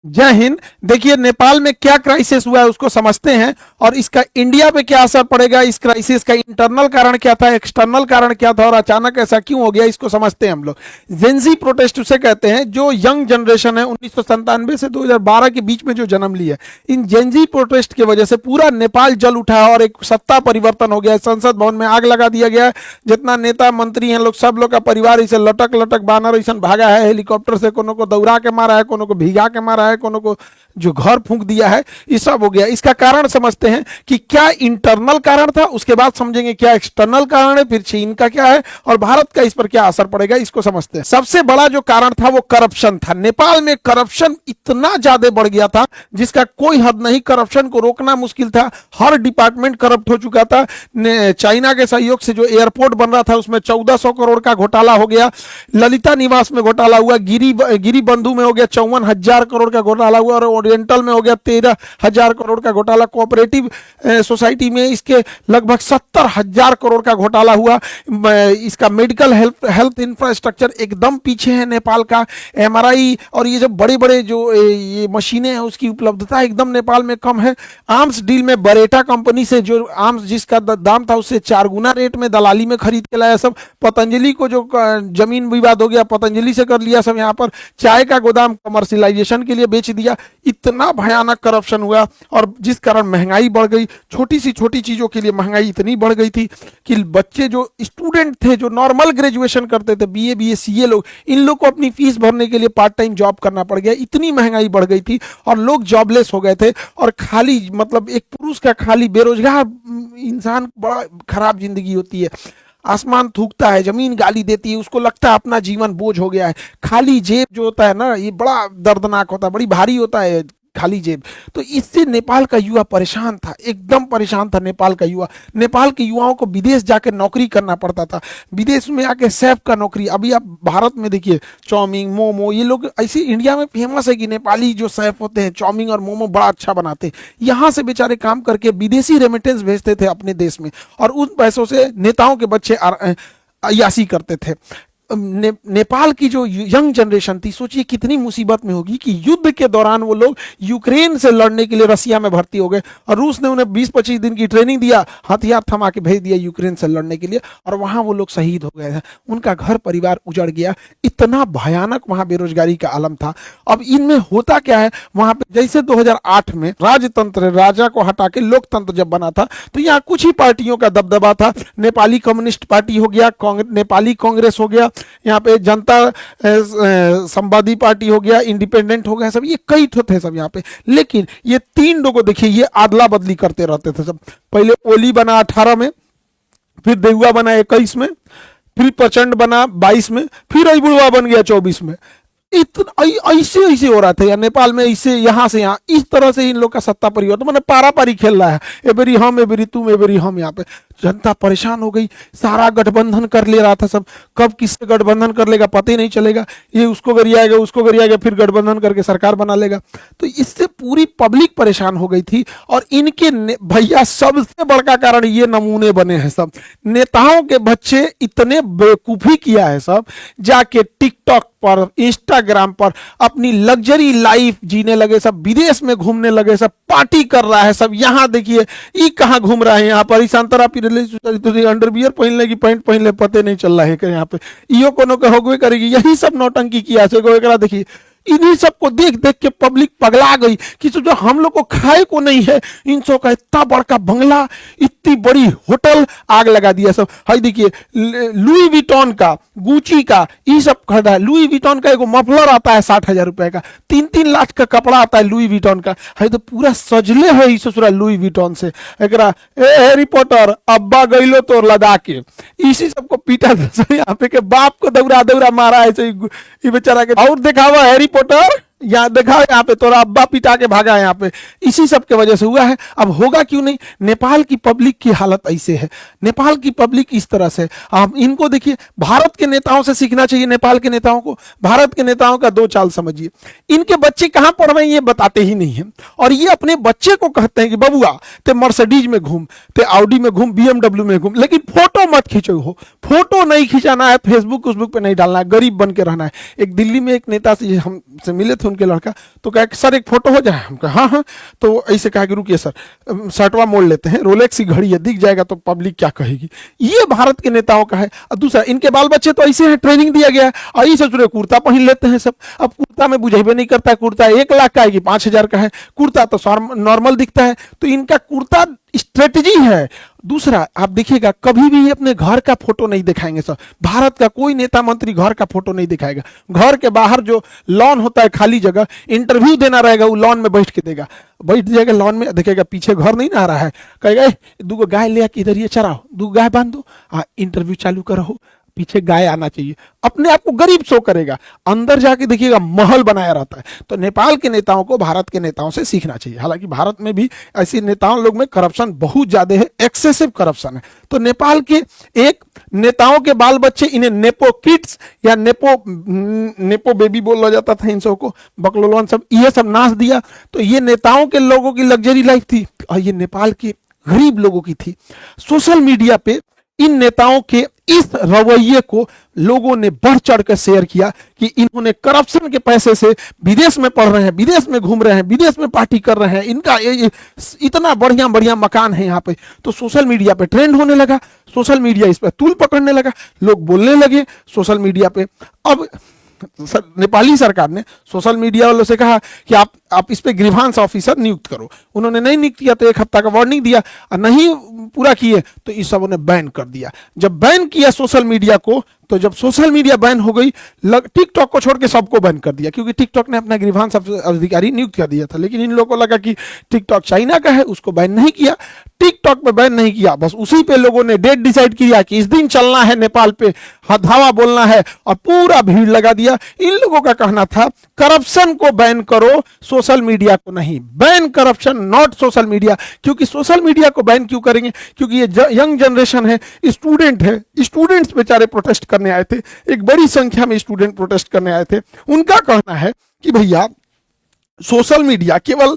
जय हिंद। देखिए नेपाल में क्या क्राइसिस हुआ है उसको समझते हैं, और इसका इंडिया पे क्या असर पड़ेगा, इस क्राइसिस का इंटरनल कारण क्या था, एक्सटर्नल कारण क्या था, और अचानक ऐसा क्यों हो गया, इसको समझते हैं हम लोग। जेंजी प्रोटेस्ट उसे कहते हैं जो यंग जनरेशन है 1997 से 2012 के बीच में जो जन्म ली है। इन जेंजी प्रोटेस्ट की वजह से पूरा नेपाल जल उठा और एक सत्ता परिवर्तन हो गया। संसद भवन में आग लगा दिया गया। जितना नेता मंत्री हैं लोग, सब लोग का परिवार इसे लटक लटक बानर ऐसा भागा है, हेलीकॉप्टर से कोनो को दौड़ा के मारा है, कोनो को भिगा के मारा है, कोनो को जो घर फूंक दिया है, ये सब हो गया। इसका कारण समझते हैं कि क्या इंटरनल कारण था, उसके बाद समझेंगे क्या एक्सटर्नल कारण है, फिर चीन का क्या है और भारत का इस पर क्या असर पड़ेगा, इसको समझते हैं। सबसे बड़ा जो कारण था वो करप्शन था। नेपाल में करप्शन इतना ज्यादा बढ़ गया था जिसका कोई हद नहीं। करप्शन को रोकना मुश्किल था, हर डिपार्टमेंट करप्ट हो चुका था। चाइना के सहयोग से जो एयरपोर्ट बन रहा था उसमें 1400 करोड़ का घोटाला हो गया। ललिता निवास में घोटाला हुआ, गिरी बंधु में हो गया 54,000 करोड़ का घोटाला हुआ, और ओरिएंटल में हो गया 13,000 करोड़ का घोटाला। कोऑपरेटिव सोसाइटी में इसके लगभग 70,000 करोड़ का घोटाला हुआ। इसका मेडिकल हेल्थ इंफ्रास्ट्रक्चर एकदम पीछे है नेपाल का। एमआरआई और ये जो बड़े बड़े जो ये मशीनें हैं उसकी उपलब्धता एकदम नेपाल में कम है। आर्म्स डील में बरेटा कंपनी से जो आर्म्स जिसका दाम था उससे 4 गुना रेट में दलाली में खरीद के लाया सब। पतंजलि को जो जमीन विवाद हो गया पतंजलि से कर लिया सब। यहाँ पर चाय का गोदाम कमर्शियलाइजेशन के लिए बेच दिया। इतना भयानक करप्शन हुआ और जिस कारण महंगाई बढ़ गई। छोटी सी छोटी चीजों के लिए महंगाई इतनी बढ़ गई थी कि बच्चे जो स्टूडेंट थे जो नॉर्मल ग्रेजुएशन करते थे, बीए सीए लोग, इन लोग को अपनी फीस भरने के लिए पार्ट टाइम जॉब करना पड़ गया। इतनी महंगाई बढ़ गई थी और लोग जॉबलेस हो गए थे। और खाली मतलब एक पुरुष का खाली बेरोजगार इंसान बड़ा खराब जिंदगी होती है। आसमान थूकता है, जमीन गाली देती है, उसको लगता है अपना जीवन बोझ हो गया है। खाली जेब जो होता है ना, ये बड़ा दर्दनाक होता है, बड़ी भारी होता है खाली जेब। तो इससे नेपाल का युवा परेशान था, एकदम परेशान था नेपाल का युवा। नेपाल के युवाओं को विदेश जाकर नौकरी करना पड़ता था, विदेश में आके शेफ का नौकरी। अभी आप भारत में देखिए चाउमीन मोमो, ये लोग ऐसे इंडिया में फेमस है कि नेपाली जो शेफ होते हैं चाउमीन और मोमो बड़ा अच्छा बनाते हैं। यहाँ से बेचारे काम करके विदेशी रेमिटेंस भेजते थे अपने देश में, और उन पैसों से नेताओं के बच्चे अयासी करते थे। नेपाल की जो यंग जनरेशन थी, सोचिए कितनी मुसीबत में होगी कि युद्ध के दौरान वो लोग यूक्रेन से लड़ने के लिए रसिया में भर्ती हो गए, और रूस ने उन्हें 20-25 दिन की ट्रेनिंग दिया, हथियार थमा के भेज दिया यूक्रेन से लड़ने के लिए, और वहां वो लोग शहीद हो गए थे। उनका घर परिवार उजड़ गया। इतना भयानक वहां बेरोजगारी का आलम था। अब इनमें होता क्या है, वहां पे जैसे 2008 में राजतंत्र, राजा को हटा के लोकतंत्र जब बना था, तो यहाँ कुछ ही पार्टियों का दबदबा था। नेपाली कम्युनिस्ट पार्टी हो गया, नेपाली कांग्रेस हो गया, यहाँ पे जनता संवादी पार्टी हो गया, इंडिपेंडेंट हो गया, सब ये कई तो थे सब यहाँ पे। लेकिन ये 3 लोगों देखिए ये आदला बदली करते रहते थे सब। पहले ओली बना 18 में, फिर देहुआ बना 21 में, फिर प्रचंड बना 22 में, फिर अबुलवा बन गया 24 में। इतना ऐसे ऐसे हो रहा था यार नेपाल में, ऐसे यहाँ से यहाँ, इस तरह से इन लोग का सत्ता परिवर्तन मैंने पारा पारी खेल रहा है। एबरी हम, एबरी तुम, एबरी हम। यहाँ पे जनता परेशान हो गई, सारा गठबंधन कर ले रहा था सब। कब किससे गठबंधन कर लेगा पता ही नहीं चलेगा, ये उसको गरियाएगा उसको गरियाएगा, फिर गठबंधन करके सरकार बना लेगा। तो इससे पूरी पब्लिक परेशान हो गई थी। और इनके भैया सबसे बड़का कारण ये नमूने बने हैं सब। नेताओं के बच्चे इतने बेवकूफी किया है सब, जाके टिकटॉक पर, इंस्टाग्राम पर अपनी लग्जरी लाइफ जीने लगे सब, विदेश में घूमने लगे सब, पार्टी कर रहा है सब। यहाँ देखिए ये कहाँ घूम रहा है, यहाँ पर संतरा अंडरवियर पहन ले कि पैंट पहन ले पते नहीं चल रहा है यहाँ पे। इो कोनो के होगवे करेगी, यही सब नौटंकी किया से। देखिए इन्हीं सबको देख देख के पब्लिक पगला गई कि जो हम लोग को खाए को नहीं है, इन सब का इतना बड़का बंगला, इतनी बड़ी होटल, आग लगा दिया सब। हाई देखिए लुई विटॉन का, गुची का, ये सब खड़ा है। लुई विटॉन का एगो मफलर आता है 60,000 रुपए का, 3-3 लाख का कपड़ा आता है लुई विटॉन का। हाई तो पूरा सजले है इस ससुरा लुई विटॉन से। एकरा हैरी पॉटर अब्बा गईलो तो लदा के, इसी सबको पीटा यहाँ पे के बाप को दौरा दौरा मारा है ये बेचारा के। और दिखावा हैरी पॉटर, यहाँ देखा यहाँ पे तोरा अब्बा पिटा के भागा है यहाँ पे, इसी सब के वजह से हुआ है। अब होगा क्यों नहीं, नेपाल की पब्लिक की हालत ऐसे है, नेपाल की पब्लिक इस तरह से। आप इनको देखिए, भारत के नेताओं से सीखना चाहिए नेपाल के नेताओं को। भारत के नेताओं का 2 चाल समझिए। इनके बच्चे कहाँ पढ़ रहे हैं ये बताते ही नहीं है, और ये अपने बच्चे को कहते हैं कि बबुआ ते मर्सिडीज में घूम, ते ऑडी में घूम, BMW में घूम, लेकिन फोटो मत खींचो हो। फोटो नहीं खिंचाना है, फेसबुक पे नहीं डालना है, गरीब बन के रहना है। एक दिल्ली में एक नेता से हमसे मिले थे, थे उनके लड़का, तो कहा कि सर एक फोटो हो जाए, हम कहा हाँ हाँ, तो ऐसे कहा कि रुकिए सर शर्टवा मोड़ लेते हैं, रोलेक्स की घड़ी है, दिख जाएगा तो पब्लिक क्या कहेगी। ये भारत के नेताओं का है। और दूसरा, इनके बाल बच्चे तो ऐसे हैं, ट्रेनिंग दिया गया है, और इसे पूरे कुर्ता पहन लेते हैं सब। अब कुर्ता में बुझेबे नहीं करता है, कुर्ता 1 लाख का है कि 5,000 का है, कुर्ता तो नॉर्मल दिखता है, तो इनका कुर्ता स्ट्रेटजी है। दूसरा, आप देखिएगा कभी भी अपने घर का फोटो नहीं दिखाएंगे सर, भारत का कोई नेता मंत्री घर का फोटो नहीं दिखाएगा। घर के बाहर जो लॉन होता है, खाली जगह, इंटरव्यू देना रहेगा, वो लॉन में बैठ के देगा, बैठ जाएगा लॉन में, देखेगा पीछे घर नहीं ना आ रहा है, कहेगा दूगो गाय ले आके इधर ये चराओ, 2 गाय बांध दो, इंटरव्यू चालू करो, पीछे गाय आना चाहिए, अपने आप को गरीब शो करेगा। अंदर जाके देखिएगा महल बनाया रहता है। तो नेपाल के नेताओं को भारत के नेताओं से सीखना चाहिए। हालांकि भारत में भी ऐसे नेताओं लोग में करप्शन बहुत ज्यादा है, एक्सेसिव करप्शन है। तो नेपाल के एक नेताओं के बाल बच्चे, इन्हें नेपो किड्स या नेपो बेबी बोला जाता था इन सबको, बकलोलवन सब, ये सब नाच दिया। तो ये नेताओं के लोगों की लग्जरी लाइफ थी, और ये नेपाल के गरीब लोगों की थी। सोशल मीडिया पे इन नेताओं के इस रवैये को लोगों ने बढ़ चढ़ कर शेयर किया कि इन्होंने करप्शन के पैसे से विदेश में पढ़ रहे हैं, विदेश में घूम रहे हैं, विदेश में पार्टी कर रहे हैं, इनका इतना बढ़िया बढ़िया मकान है यहाँ पे। तो सोशल मीडिया पे ट्रेंड होने लगा, सोशल मीडिया इस पर तूल पकड़ने लगा, लोग बोलने लगे सोशल मीडिया पे। अब नेपाली सरकार ने सोशल मीडिया वालों से कहा कि आप इस पे ग्रीवांस ऑफिसर नियुक्त करो। उन्होंने नहीं नियुक्त किया तो 1 हफ्ता का वार्निंग दिया, और नहीं पूरा किए तो इस सब ने बैन कर दिया। जब बैन किया सोशल मीडिया को, तो जब सोशल मीडिया बैन हो गई, टिकटॉक को छोड़ के सबको बैन कर दिया, क्योंकि टिकटॉक ने अपना ग्रीवांस अधिकारी नियुक्त कर दिया था। लेकिन इन लोगों को लगा कि टिकटॉक चाइना का है, उसको बैन नहीं किया, टिकटॉक पे बैन नहीं किया, बस उसी पे लोगों ने डेट डिसाइड किया कि इस दिन चलना है नेपाल पे, हथावा बोलना है, और पूरा भीड़ लगा दिया। इन लोगों का कहना था करप्शन को बैन करो, सोशल मीडिया को नहीं। Ban corruption, not social media. क्योंकि सोशल मीडिया को बैन क्यों करेंगे? क्योंकि ये यंग जनरेशन है, स्टूडेंट है, स्टूडेंट्स बेचारे प्रोटेस्ट करने आए थे, एक बड़ी संख्या में स्टूडेंट प्रोटेस्ट करने आए थे। उनका कहना है कि भैया सोशल मीडिया केवल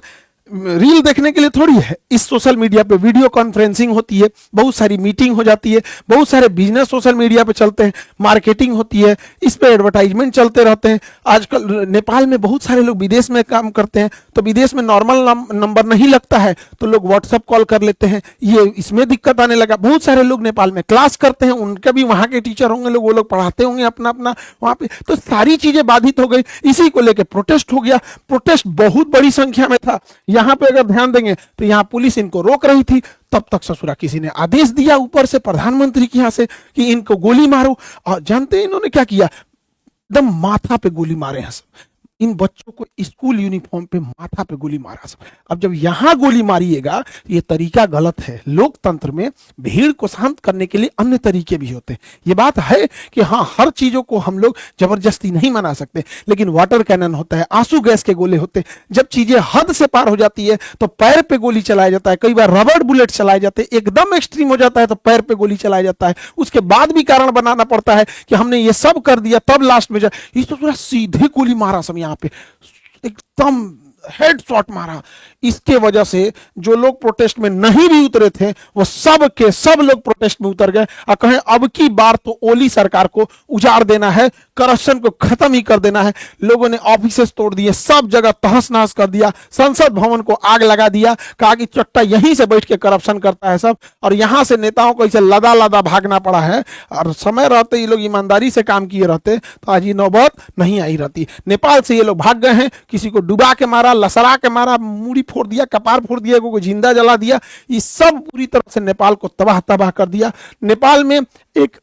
रील देखने के लिए थोड़ी है, इस सोशल मीडिया पे वीडियो कॉन्फ्रेंसिंग होती है, बहुत सारी मीटिंग हो जाती है, बहुत सारे बिजनेस सोशल मीडिया पे चलते हैं, मार्केटिंग होती है, इस पे एडवर्टाइजमेंट चलते रहते हैं। आजकल नेपाल में बहुत सारे लोग विदेश में काम करते हैं, तो विदेश में नॉर्मल नंबर नहीं लगता है, तो लोग व्हाट्सएप कॉल कर लेते हैं, ये इसमें दिक्कत आने लगा। बहुत सारे लोग नेपाल में क्लास करते हैं, उनके भी वहां के टीचर होंगे लोग, वो लोग पढ़ाते होंगे अपना अपना वहां पे, तो सारी चीजें बाधित हो गई। इसी को लेकर प्रोटेस्ट हो गया। प्रोटेस्ट बहुत बड़ी संख्या में था। यहाँ पे अगर ध्यान देंगे तो यहाँ पुलिस इनको रोक रही थी, तब तक ससुरा किसी ने आदेश दिया ऊपर से, प्रधानमंत्री के यहाँ से, कि इनको गोली मारो। और जानते हैं इन्होंने क्या किया? एकदम माथा पे गोली मारे हैं सब। इन बच्चों को स्कूल यूनिफॉर्म पे माथा पे गोली मारा सब। अब जब यहां गोली मारिएगा, ये तरीका गलत है। लोकतंत्र में भीड़ को शांत करने के लिए अन्य तरीके भी होते हैं। ये बात है कि हाँ, हर चीजों को हम लोग जबरदस्ती नहीं मना सकते, लेकिन वाटर कैनन होता है, आंसू गैस के गोले होते हैं। जब चीजें हद से पार हो जाती है तो पैर पे गोली चलाया जाता है, कई बार रबड़ बुलेट चलाए जाते हैं, एकदम एक्सट्रीम हो जाता है तो पैर पे गोली चलाया जाता है। उसके बाद भी कारण बनाना पड़ता है कि हमने ये सब कर दिया, तब लास्ट में ये तो पूरा सीधे गोली मारा सब, यहाँ पे एकदम हेड शॉट मारा। इसके वजह से जो लोग प्रोटेस्ट में नहीं भी उतरे थे, वो सब के सब लोग प्रोटेस्ट में उतर गए और कहें अब की बार तो ओली सरकार को उजाड़ देना है, करप्शन को खत्म ही कर देना है। लोगों ने ऑफिसेस तोड़ दिए, सब जगह तहस नहस कर दिया, संसद भवन को आग लगा दिया, कहा कि चट्टा यहीं से बैठ के करप्शन करता है सब, और यहां से नेताओं को इसे लदा लदा भागना पड़ा है। और समय रहते ये लोग ईमानदारी से काम किए रहते तो आज ये नौबत नहीं आई रहती। नेपाल से ये लोग भाग गए हैं, किसी को डुबा के मारा, लसरा के मारा, मूड़ी फोड़ दिया, कपार फोड़ दिया, को जिंदा जला दिया। ये सब पूरी तरह से नेपाल को तबाह तबाह कर दिया। नेपाल में एक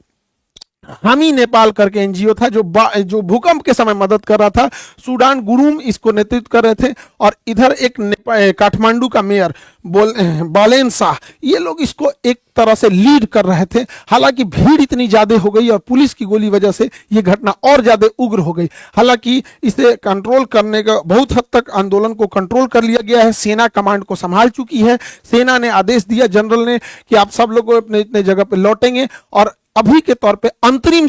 हामी नेपाल करके एनजीओ था जो भूकंप के समय मदद कर रहा था। सूडान गुरुम इसको नेतृत्व कर रहे थे, और इधर एक काठमांडू का मेयर बालेन शाह, ये लोग इसको एक तरह से लीड कर रहे थे। हालांकि भीड़ इतनी ज्यादा हो गई और पुलिस की गोली वजह से ये घटना और ज्यादा उग्र हो गई। हालांकि इसे कंट्रोल करने का बहुत हद तक आंदोलन को कंट्रोल कर लिया गया है। सेना कमांड को संभाल चुकी है। सेना ने आदेश दिया जनरल ने कि आप सब लोग अपने इतने जगह पे लौटेंगे, और अभी के तौर पे अंतरिम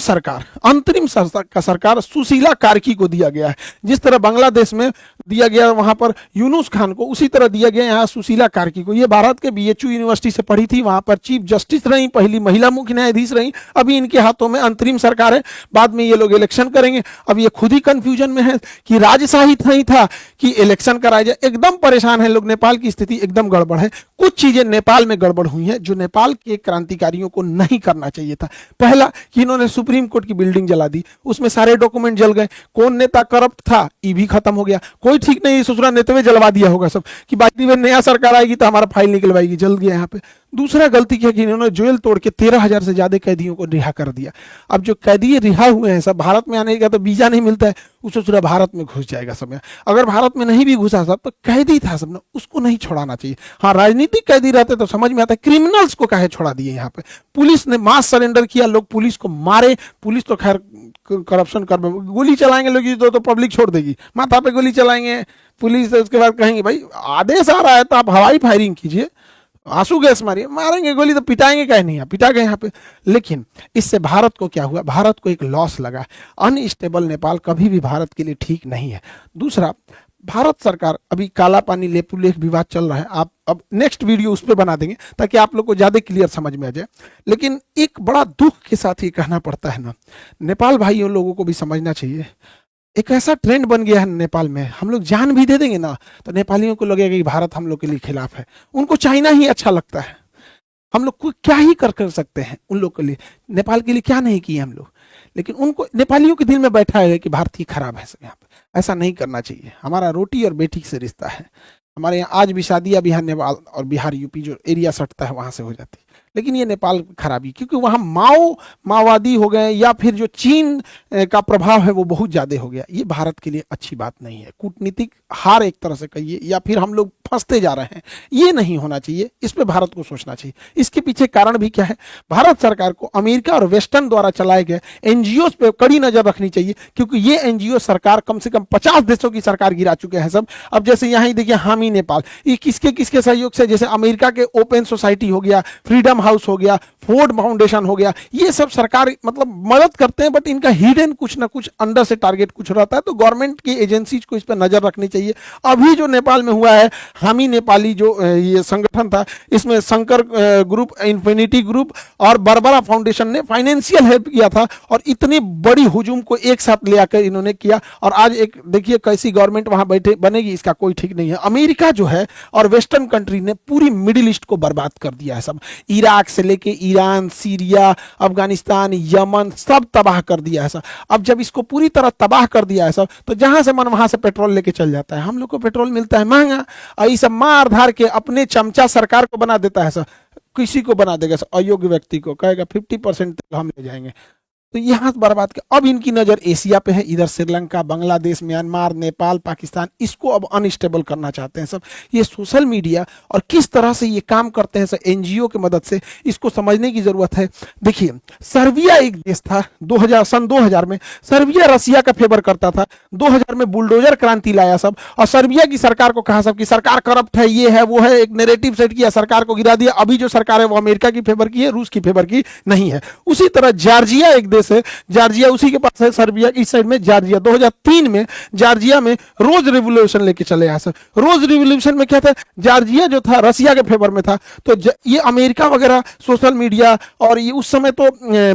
सरकार सुशीला कार्की को दिया गया है। जिस तरह बांग्लादेश में दिया गया वहां पर यूनुस खान को, उसी तरह दिया गया यहाँ सुशीला कार्की को। ये भारत के बीएचयू यूनिवर्सिटी से पढ़ी थी, वहां पर चीफ जस्टिस रही, पहली महिला मुख्य न्यायाधीश रही। अभी इनके हाथों में अंतरिम सरकार है, बाद में ये लोग इलेक्शन करेंगे। अब ये खुद ही कंफ्यूजन में है कि राजशाही नहीं था कि इलेक्शन कराया जाए। एकदम परेशान है लोग, नेपाल की स्थिति एकदम गड़बड़ है। कुछ चीजें नेपाल में गड़बड़ हुई हैं जो नेपाल के क्रांतिकारियों को नहीं करना चाहिए था। पहला कि इन्होंने सुप्रीम कोर्ट की बिल्डिंग जला दी, उसमें सारे डॉक्यूमेंट जल गए। कौन नेता करप्ट था ये भी खत्म हो गया, कोई ठीक नहीं, ससुरा नेता में जलवा दिया होगा सब कि बाकी में नया सरकार आएगी तो हमारा फाइल निकलवाएगी, जल गया यहाँ पे। दूसरा गलती क्या कि इन्होंने जेल तोड़ के 13,000 से ज्यादा कैदियों को रिहा कर दिया। अब जो कैदी रिहा हुए हैं सब, भारत में आने का तो वीजा नहीं मिलता है, उसको पूरा भारत में घुस जाएगा सब। अगर भारत में नहीं भी घुसा सब तो कैदी था सब ना, उसको नहीं छोड़ाना चाहिए। हाँ, राजनीतिक कैदी रहते तो समझ में आता है, क्रिमिनल्स को काहे छोड़ा दिए यहाँ पे। पुलिस ने मास सरेंडर किया, लोग पुलिस को मारे। पुलिस तो खैर करप्शन कर, गोली चलाएंगे लोग तो पब्लिक छोड़ देगी, माथा पे गोली चलाएंगे पुलिस, उसके बाद कहेंगे भाई आदेश आ रहा है तो आप हवाई फायरिंग कीजिए, आंसू गैस मारिए, मारेंगे गोली तो पिटाएंगे कहीं नहीं, पिटा गए यहाँ पे। लेकिन इससे भारत को क्या हुआ, भारत को एक लॉस लगा। अनस्टेबल नेपाल कभी भी भारत के लिए ठीक नहीं है। दूसरा, भारत सरकार अभी काला पानी लेपुलेख विवाद चल रहा है, आप अब नेक्स्ट वीडियो उस पर बना देंगे ताकि आप लोग को ज्यादा क्लियर समझ में आ जाए। लेकिन एक बड़ा दुख के साथ ये कहना पड़ता है ना, नेपाल भाइयों लोगों को भी समझना चाहिए, एक ऐसा ट्रेंड बन गया है नेपाल में, हम लोग जान भी दे देंगे ना तो नेपालियों को लगेगा कि भारत हम लोग के लिए खिलाफ है। उनको चाइना ही अच्छा लगता है। हम लोग को क्या ही कर सकते हैं उन लोग के लिए, नेपाल के लिए क्या नहीं किए हम लोग। लेकिन उनको, नेपालियों के दिल में बैठा है कि भारत ही खराब है सब। यहाँ पे ऐसा नहीं करना चाहिए। हमारा रोटी और बेटी से रिश्ता है। हमारे यहाँ आज भी शादियां बिहार नेपाल और बिहार यूपी जो एरिया सटता है वहां से हो जाती है। लेकिन ये नेपाल खराबी, क्योंकि वहाँ माओवादी हो गए या फिर जो चीन का प्रभाव है वो बहुत ज़्यादा हो गया। ये भारत के लिए अच्छी बात नहीं है। कूटनीतिक हार एक तरह से कहिए, या फिर हम लोग फंसते जा रहे हैं, ये नहीं होना चाहिए। इस पे भारत को सोचना चाहिए। इसके पीछे कारण भी क्या है, भारत सरकार को अमेरिका और वेस्टर्न द्वारा चलाए गए एनजीओ पे कड़ी नजर रखनी चाहिए, क्योंकि ये एनजीओ सरकार कम से कम 50 देशों की सरकार गिरा चुके हैं सब। अब जैसे यहाँ ही देखिए हामी नेपाल, ये किसके किसके सहयोग से, जैसे अमेरिका के ओपन सोसाइटी हो गया, फ्रीडम हाउस हो गया, फोर्ड फाउंडेशन हो गया, ये सब सरकार मतलब मदद करते हैं, बट इनका हिडन कुछ ना कुछ अंडर से टारगेट कुछ रहता है। तो गवर्नमेंट की एजेंसीज को इस पर नजर रखनी चाहिए। अभी जो नेपाल में हुआ है, हामी नेपाली जो ये संगठन था, इसमें शंकर ग्रुप, इन्फिनिटी ग्रुप और बरबरा फाउंडेशन ने फाइनेंशियल हेल्प किया था, और इतनी बड़ी हुजूम को एक साथ ले आकर इन्होंने किया। और आज एक देखिए कैसी गवर्नमेंट वहां बैठे बनेगी, इसका कोई ठीक नहीं है। अमेरिका जो है और वेस्टर्न कंट्री ने पूरी मिडिल ईस्ट को बर्बाद कर दिया है सब। इराक से लेके ईरान, सीरिया, अफगानिस्तान, यमन, सब तबाह कर दिया है सब। अब जब इसको पूरी तरह तबाह कर दिया है सब, तो जहां से मन वहां से पेट्रोल लेके चल जाता है। हम लोग को पेट्रोल मिलता है महंगा, और ये सब मार धार के अपने चमचा सरकार को बना देता है सब। किसी को बना देगा सब, अयोग्य व्यक्ति को कहेगा 50% हम ले जाएंगे, तो यहाँ बर्बाद के। अब इनकी नजर एशिया पे है, इधर श्रीलंका, बांग्लादेश, म्यांमार, नेपाल, पाकिस्तान, इसको अब अनस्टेबल करना चाहते हैं सब। ये सोशल मीडिया और किस तरह से ये काम करते हैं सब एनजीओ की मदद से, इसको समझने की जरूरत है। देखिए, सर्बिया एक देश था, सन 2000 में सर्बिया रसिया का फेवर करता था। 2000 में बुलडोजर क्रांति लाया सब, और सर्बिया की सरकार को कहा सब कि सरकार करप्ट है, ये है वो है, एक नैरेटिव सेट किया, सरकार को गिरा दिया। अभी जो सरकार है वो अमेरिका की फेवर की है, रूस की फेवर की नहीं है। उसी तरह जॉर्जिया एक है, जॉर्जिया उसी के पास है, सर्बिया की साइड में जॉर्जिया। 2003 में जॉर्जिया में रोज रेवोल्यूशन लेके चले आए सर। रोज रेवोल्यूशन में क्या था, जॉर्जिया जो था रसिया के फेवर में था। तो ये अमेरिका वगैरह सोशल मीडिया, और ये उस समय तो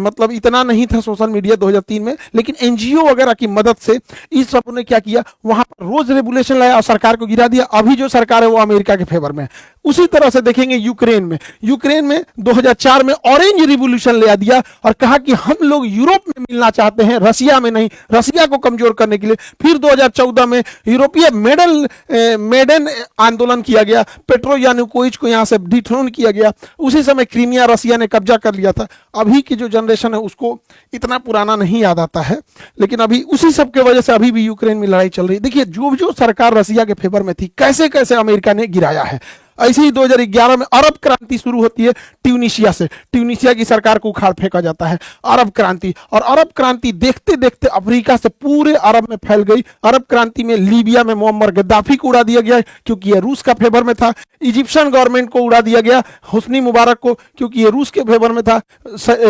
मतलब इतना नहीं था सोशल मीडिया 2003 में, लेकिन एनजीओ वगैरह की मदद से इस सब ने क्या किया, वहां पर रोज रेवोल्यूशन लाया और सरकार को गिरा दिया। अभी जो सरकार है वो अमेरिका के फेवर में है। उसी तरह से देखेंगे यूक्रेन में 2004 में ऑरेंज रिवोल्यूशन ले दिया और कहा कि हम लोग यूरोप में मिलना चाहते हैं, रसिया में नहीं, रसिया को कमजोर करने के लिए। फिर 2014 में यूरोपीय मेडन आंदोलन किया गया, पेट्रो यानुकोविच को यहां से डिथ्रोन किया गया। उसी समय क्रीमिया रसिया ने कब्जा कर लिया था। अभी की जो जनरेशन है उसको इतना पुराना नहीं याद आता है, लेकिन अभी उसी सब के वजह से अभी भी यूक्रेन में लड़ाई चल रही है। देखिए, जो जो सरकार रसिया के फेवर में थी, कैसे कैसे अमेरिका ने गिराया है। ऐसे ही 2011 में अरब क्रांति शुरू होती है ट्यूनीशिया से, ट्यूनीशिया की सरकार को उखाड़ फेंका जाता है, अरब क्रांति। और अरब क्रांति देखते देखते अफ्रीका से पूरे अरब में फैल गई। अरब क्रांति में लीबिया में मोअम्मर गद्दाफी को उड़ा दिया गया क्योंकि यह रूस का फेवर में था। इजिप्शियन गवर्नमेंट को उड़ा दिया गया, हुस्नी मुबारक को, क्योंकि ये रूस के फेवर में था।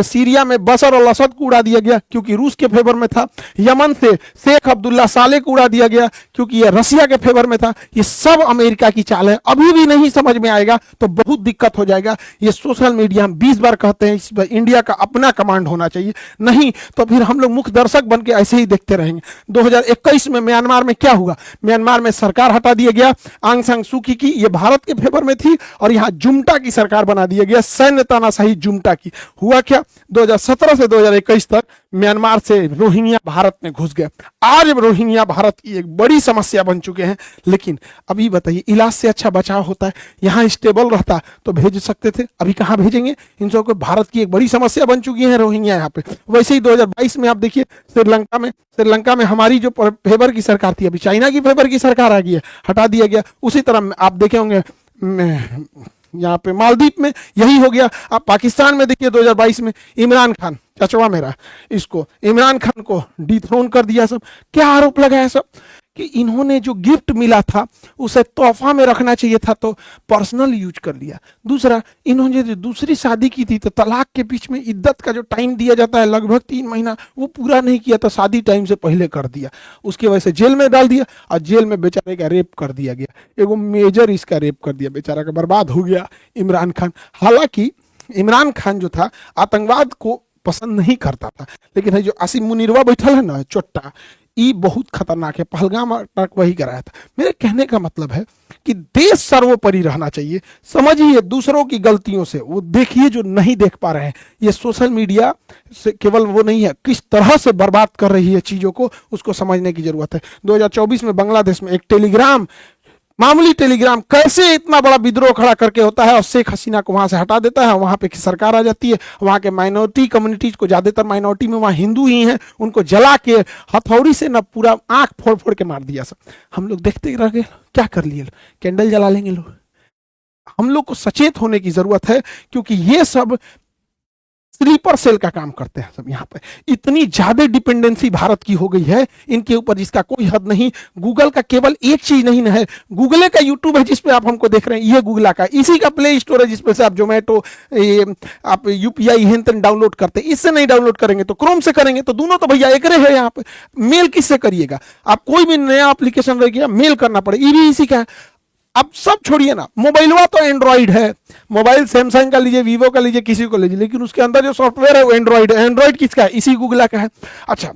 सीरिया में बशर अल असद को उड़ा दिया गया क्योंकि रूस के फेवर में था। यमन से शेख अब्दुल्ला साले को उड़ा दिया गया क्योंकि यह रसिया के फेवर में था। ये सब अमेरिका की चाल है। अभी भी नहीं समझ में आएगा तो बहुत दिक्कत हो जाएगा। ये सोशल मीडिया हम 20 बार कहते हैं, इस पर इंडिया का अपना कमांड होना चाहिए, नहीं तो फिर हम लोग मुख्य दर्शक बन के ऐसे ही देखते रहेंगे। 2021 में म्यांमार में क्या हुआ? म्यांमार में सरकार हटा दिया गया आंग सान सू की, ये भारत के फेवर में थी, और यहाँ जुम्टा की सरकार बना दिया गया, सैन्य तानाशाही जुम्टा की। हुआ क्या? 2017 से 2021 तक म्यांमार से रोहिंग्या भारत में घुस गए। आज रोहिंग्या भारत की एक बड़ी समस्या बन चुके हैं। लेकिन अभी बताइए, इलाज से अच्छा बचाव होता है। यहाँ स्टेबल रहता तो भेज सकते थे, अभी कहाँ भेजेंगे इन सबको? भारत की एक बड़ी समस्या बन चुकी है रोहिंग्या यहाँ पे। वैसे ही 2022 में आप देखिए श्रीलंका में हमारी जो फेवर की सरकार थी, अभी चाइना की फेवर की सरकार आ गई है, हटा दिया गया। उसी तरह आप देखे होंगे यहाँ पे मालदीव में यही हो गया। आप पाकिस्तान में देखिए 2022 में इमरान खान, चचवा मेरा, इसको इमरान खान को डिथ्रोन कर दिया। सब क्या आरोप लगाया सब कि इन्होंने जो गिफ्ट मिला था उसे तोहफा में रखना चाहिए था तो पर्सनल यूज कर लिया। दूसरा, इन्होंने जो दूसरी शादी की थी तो तलाक के बीच में इद्दत का जो टाइम दिया जाता है लगभग 3 महीना, वो पूरा नहीं किया तो शादी टाइम से पहले कर दिया। उसकी वजह से जेल में डाल दिया और जेल में बेचारे का रेप कर दिया गया। एगो मेजर इसका रेप कर दिया, बेचारा का बर्बाद हो गया इमरान खान। हालांकि इमरान खान जो था आतंकवाद को पसंद नहीं करता था, लेकिन है जो आसिम मुनीरवा बैठल है ना चोट्टा, ये बहुत खतरनाक है। पहलगाम अटैक वही कराया था। मेरे कहने का मतलब है कि देश सर्वोपरि रहना चाहिए। समझिए दूसरों की गलतियों से, वो देखिए जो नहीं देख पा रहे हैं। ये सोशल मीडिया से केवल वो नहीं है, किस तरह से बर्बाद कर रही है चीजों को, उसको समझने की जरूरत है। 2024 में बांग्लादेश में एक टेलीग्राम, मामूली टेलीग्राम कैसे इतना बड़ा विद्रोह खड़ा करके होता है और शेख हसीना को वहां से हटा देता है। वहां पे सरकार आ जाती है, वहां के माइनॉरिटी कम्युनिटीज को, ज्यादातर माइनॉरिटी में वहां हिंदू ही हैं, उनको जला के हथौड़ी से न पूरा आंख फोड़ फोड़ के मार दिया। सब हम लोग देखते रह गए। क्या कर लिए? कैंडल जला लेंगे लोग। हम लोग को सचेत होने की जरूरत है क्योंकि ये सब स्लीपर सेल का काम करते हैं सब। यहाँ पे इतनी ज्यादा डिपेंडेंसी भारत की हो गई है इनके ऊपर जिसका कोई हद नहीं। गूगल का केवल एक चीज नहीं है, गूगल का यूट्यूब है जिसपे आप हमको देख रहे हैं, ये गूगल का, इसी का प्ले स्टोर है जिसपे से आप जोमेटो, आप यूपीआई हेन डाउनलोड करते हैं। इससे नहीं डाउनलोड करेंगे तो क्रोम से करेंगे, तो दोनों तो भैया एक है। यहाँ पे मेल किससे करिएगा? आप कोई भी नया एप्लीकेशन रहेगा मेल करना पड़ेगा, ये भी इसी का है। अब सब छोड़िए ना, मोबाइलवा तो एंड्रॉइड है, मोबाइल सैमसंग का लीजिए, वीवो का लीजिए, किसी को लीजिए, लेकिन उसके अंदर जो सॉफ्टवेयर है वो एंड्रॉइड है। एंड्रॉइड किसका है? इसी गूगल का है। अच्छा,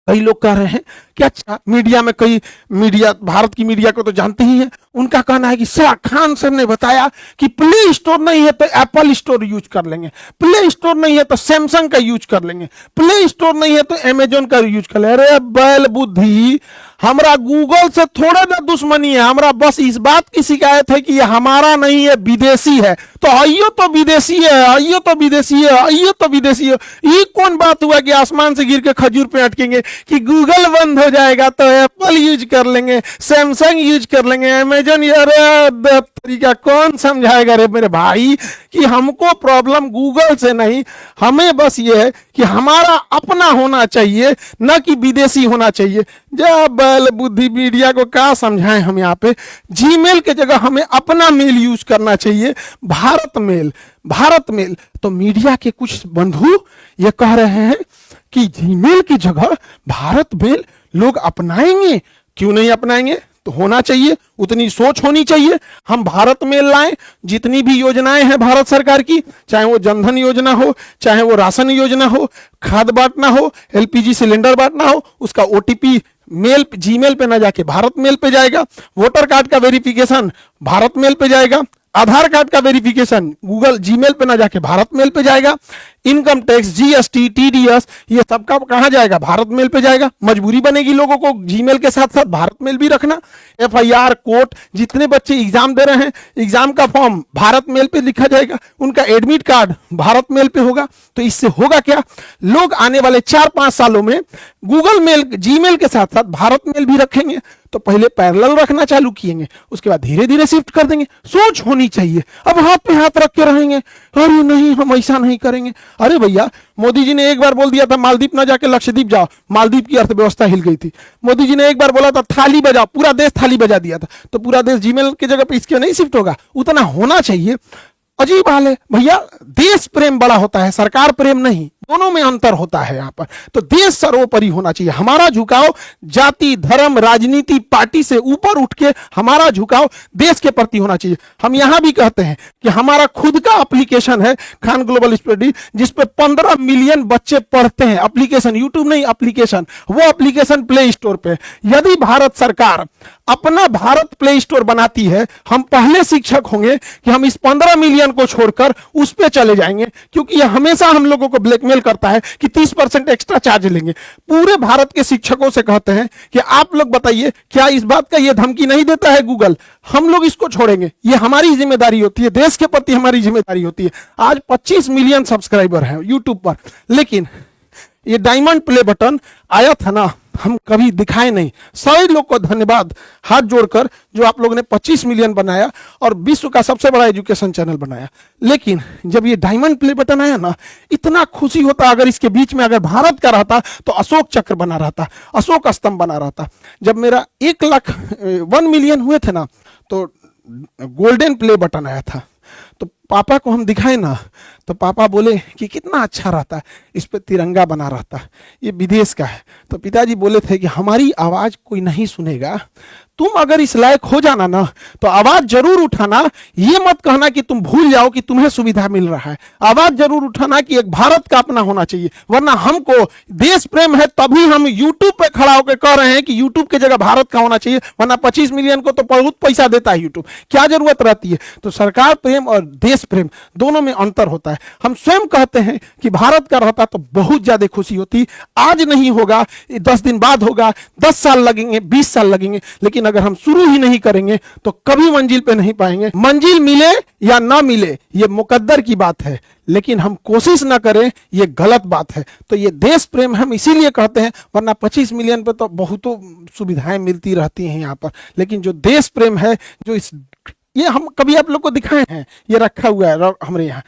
कई लोग कह रहे हैं कि अच्छा मीडिया में, कई मीडिया, भारत की मीडिया को तो जानते ही हैं, उनका कहना है कि शाह खान सर ने बताया कि प्ले स्टोर नहीं है तो एप्पल स्टोर यूज कर लेंगे, प्ले स्टोर नहीं है तो सैमसंग का यूज कर लेंगे, प्ले स्टोर नहीं है तो अमेजोन का यूज कर लेंगे। अरे बैल बुद्धि, हमरा गूगल से थोड़ा ना दुश्मनी है, हमरा बस इस बात की शिकायत है कि ये हमारा नहीं है, विदेशी है। तो आइयो तो विदेशी है, आइयो तो विदेशी है, आइयो तो विदेशी है। ये कौन बात हुआ कि आसमान से गिर के खजूर पे अटकेंगे कि गूगल बंद हो जाएगा तो एप्पल यूज कर लेंगे, सैमसंग यूज कर लेंगे, अमेजोन। अरे तरीका कौन समझाएगा रे मेरे भाई कि हमको प्रॉब्लम गूगल से नहीं, हमें बस ये है कि हमारा अपना होना चाहिए, न कि विदेशी होना चाहिए। जब बैल बुद्धि मीडिया को क्या समझाएं हम? यहाँ पे जीमेल के जगह हमें अपना मेल यूज करना चाहिए, भारत मेल, भारत मेल। तो मीडिया के कुछ बंधु ये कह रहे हैं कि जीमेल की जगह भारत मेल लोग अपनाएंगे। क्यों नहीं अपनाएंगे? तो होना चाहिए, उतनी सोच होनी चाहिए। हम भारत मेल लाएं, जितनी भी योजनाएं हैं भारत सरकार की, चाहे वो जनधन योजना हो, चाहे वो राशन योजना हो, खाद बांटना हो, एलपीजी सिलेंडर बांटना हो, उसका ओटीपी मेल, जीमेल पे ना जाके भारत मेल पे जाएगा। वोटर कार्ड का वेरिफिकेशन भारत मेल पे जाएगा। आधार कार्ड का वेरिफिकेशन गूगल जीमेल पे ना जाके भारत मेल पे जाएगा। इनकम टैक्स, जीएसटी, टीडीएस, ये सबका कहां जाएगा? भारत मेल पे जाएगा। मजबूरी बनेगी लोगों को जीमेल के साथ साथ भारत मेल भी रखना। एफआईआर, कोर्ट, जितने बच्चे एग्जाम दे रहे हैं, एग्जाम का फॉर्म भारत मेल पे लिखा जाएगा, उनका एडमिट कार्ड भारत मेल पे होगा। तो इससे होगा क्या? लोग आने वाले 4-5 सालों में गूगल मेल, जीमेल के साथ साथ भारत मेल भी रखेंगे। तो पहले पैरेलल रखना चालू किएंगे, उसके बाद धीरे धीरे शिफ्ट कर देंगे। सोच होनी चाहिए। अब हाथ पे हाथ रख के रहेंगे, अरे नहीं हम ऐसा नहीं करेंगे। अरे भैया, मोदी जी ने एक बार बोल दिया था मालदीप ना जाके लक्षद्वीप जाओ, मालदीप की अर्थव्यवस्था हिल गई थी। मोदी जी ने एक बार बोला था थाली बजाओ, पूरा देश थाली बजा दिया था। तो पूरा देश जीमेल की जगह पे इसके नहीं शिफ्ट होगा? उतना होना चाहिए। अजीब हाल है भैया। देश प्रेम बड़ा होता है, सरकार प्रेम नहीं, दोनों में अंतर होता है यहाँ पर। तो देश सर्वोपरि होना चाहिए। हमारा झुकाव जाति धर्म राजनीति पार्टी से ऊपर उठ के हमारा झुकाव देश के प्रति होना चाहिए। हम यहां भी कहते हैं कि हमारा खुद का एप्लीकेशन है खान ग्लोबल स्टडी, जिसपे 15 मिलियन बच्चे पढ़ते हैं। एप्लीकेशन, यूट्यूब नहीं, एप्लीकेशन। वो एप्लीकेशन प्ले स्टोर पे। यदि भारत सरकार अपना भारत प्ले स्टोर बनाती है, हम पहले शिक्षक होंगे कि हम इस 15 मिलियन को छोड़कर उस पे चले जाएंगे, क्योंकि यह हमेशा हम लोगों को ब्लैकमेल करता है कि 30% एक्स्ट्रा चार्ज लेंगे। पूरे भारत के शिक्षकों से कहते हैं कि आप लोग बताइए, क्या इस बात का यह धमकी नहीं देता है गूगल? हम लोग इसको छोड़ेंगे, ये हमारी जिम्मेदारी होती है, देश के प्रति हमारी जिम्मेदारी होती है। आज 25 मिलियन सब्सक्राइबर हैं यूट्यूब पर, लेकिन ये डायमंड प्ले बटन आया था ना, हम कभी दिखाए नहीं। सभी लोग को धन्यवाद हाथ जोड़कर, जो आप लोगों ने 25 मिलियन बनाया और विश्व का सबसे बड़ा एजुकेशन चैनल बनाया। लेकिन जब ये डायमंड प्ले बटन आया ना, इतना खुशी होता। अगर इसके बीच में अगर भारत का रहता तो अशोक चक्र बना रहता, अशोक स्तंभ बना रहता। जब मेरा 1 मिलियन हुए थे ना, तो गोल्डन प्ले बटन आया था। तो पापा को हम दिखाए ना, तो पापा बोले कि कितना अच्छा रहता है, इस पे तिरंगा बना रहता, ये विदेश का है। तो पिताजी बोले थे कि हमारी आवाज कोई नहीं सुनेगा, तुम अगर इस लायक हो जाना ना तो आवाज जरूर उठाना। ये मत कहना कि तुम भूल जाओ कि तुम्हें सुविधा मिल रहा है। आवाज जरूर उठाना कि एक भारत का अपना होना चाहिए। वरना हमको देश प्रेम है, तभी हम यूट्यूब पे खड़ा होकर कह रहे हैं कि यूट्यूब की जगह भारत का होना चाहिए। वरना 25 मिलियन को तो बहुत पैसा देता है यूट्यूब, क्या जरूरत रहती है? तो सरकार प्रेम और देश प्रेम दोनों में अंतर होता है। हम स्वयं कहते हैं कि भारत का रहता तो बहुत ज्यादा खुशी होती। आज नहीं होगा, 10 दिन बाद होगा, 10 साल लगेंगे, 20 साल लगेंगे, लेकिन अगर हम शुरू ही नहीं करेंगे तो कभी मंजिल पे नहीं पाएंगे। मंजिल मिले या ना मिले ये मुकद्दर की बात है, लेकिन हम कोशिश ना करें ये गलत बात है। तो ये देश प्रेम हम इसीलिए कहते हैं, वरना 25 मिलियन पे तो बहुतों सुविधाएं मिलती रहती हैं यहाँ पर। लेकिन जो देश प्रेम है, जो इस ये हम कभी आप लोग को दिखाए हैं, ये रखा हुआ है हमारे यहाँ।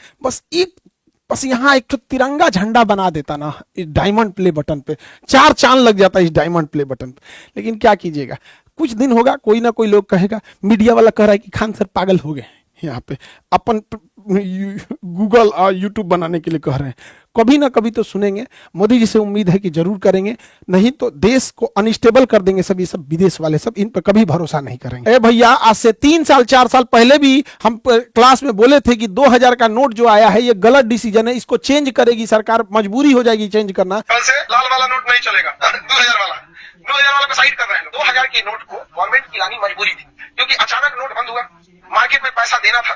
बस यहाँ एक तो तिरंगा झंडा बना देता ना इस डायमंड प्ले बटन पे, 4 चांद लग जाता है इस डायमंड प्ले बटन पे। लेकिन क्या कीजिएगा, कुछ दिन होगा, कोई ना कोई लोग कहेगा, मीडिया वाला कह रहा है कि खान सर पागल हो गए यहाँ पे, अपन गूगल और यूट्यूब बनाने के लिए कह रहे हैं। कभी ना कभी तो सुनेंगे। मोदी जी से उम्मीद है कि जरूर करेंगे, नहीं तो देश को अनस्टेबल कर देंगे सब विदेश वाले सब। इन पर कभी भरोसा नहीं करेंगे। भैया, आज से 3 साल 4 साल पहले भी हम क्लास में बोले थे कि 2000 का नोट जो आया है ये गलत डिसीजन है, इसको चेंज करेगी सरकार, मजबूरी हो जाएगी चेंज करना। कल से लाल वाला नोट नहीं चलेगा, 2000 वाला को साइड कर रहे हैं। 2000 के नोट को गवर्नमेंट की लानी मजबूरी थी, क्योंकि अचानक नोट बंद हुआ, मार्केट में पैसा देना था,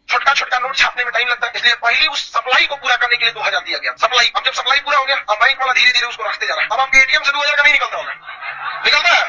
छोटा छोटा नोट छापने में टाइम लगता है, इसलिए पहले उस सप्लाई को पूरा करने के लिए 2000 दिया गया। सप्लाई, अब जब सप्लाई पूरा हो गया, अब बैंक वाला धीरे धीरे उसको रखते जा रहा है। अब आपके एटीएम से 2000 का नहीं निकलता होगा, निकलता है,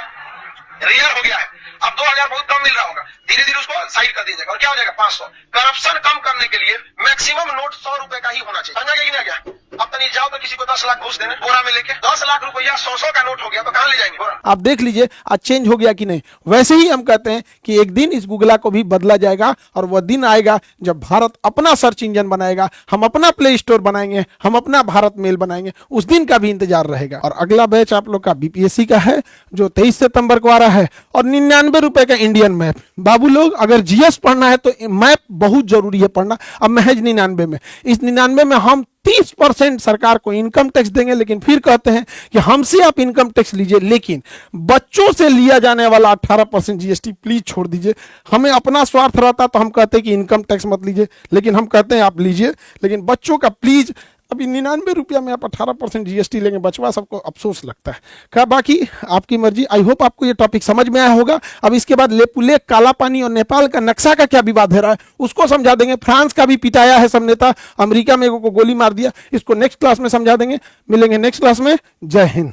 रेयर हो गया है। अब 2000 बहुत कम मिल रहा होगा, धीरे धीरे उसको साइड कर दिया जाएगा। और क्या हो जाएगा, 500। करप्शन कम करने के लिए मैक्सिमम नोट 100 रुपए का ही होना चाहिए। समझा गया कि नहीं? गया अब तनी जाओ तो किसी को 10 लाख घूस देने बोरा में लेके, 10 लाख रुपया 100 का नोट हो गया तो कहां ले जाएंगे बोरा? आप देख लीजिए आज चेंज हो गया कि नहीं। वैसे ही हम कहते हैं कि एक दिन इस गूगला को भी बदला जाएगा, और वह दिन आएगा जब भारत अपना सर्च इंजन बनाएगा, हम अपना प्ले स्टोर बनाएंगे, हम अपना भारत मेल बनाएंगे। उस दिन का भी इंतजार रहेगा। और अगला बैच आप लोग का बीपीएससी का है, जो 23 सितंबर को आ रहा है, और 99 रुपए का इंडियन मैप। बाबू लोग, अगर जीएस पढ़ना है तो मैप बहुत जरूरी है पढ़ना। अब महज 99 में, इस 99 में हम 30% सरकार को इनकम टैक्स देंगे, लेकिन फिर कहते हैं कि हमसे आप इनकम टैक्स लीजिए, लेकिन बच्चों से लिया जाने वाला 18% जीएसटी प्लीज छोड़ दीजिए। हमें अपना स्वार्थ रहता तो हम कहते हैं कि इनकम टैक्स मत लीजिए, लेकिन हम कहते हैं आप लीजिए, लेकिन बच्चों का प्लीज। अभी 99 रुपया में आप 18% जीएसटी लेंगे, बचवा सबको अफसोस लगता है। क्या बाकी आपकी मर्जी। आई होप आपको ये टॉपिक समझ में आया होगा। अब इसके बाद लेपुलेख, काला पानी और नेपाल का नक्शा का क्या विवाद है रहा है उसको समझा देंगे। फ्रांस का भी पिटाया है सब नेता, अमेरिका में को गोली मार दिया, इसको नेक्स्ट क्लास में समझा देंगे। मिलेंगे नेक्स्ट क्लास में। जय हिंद।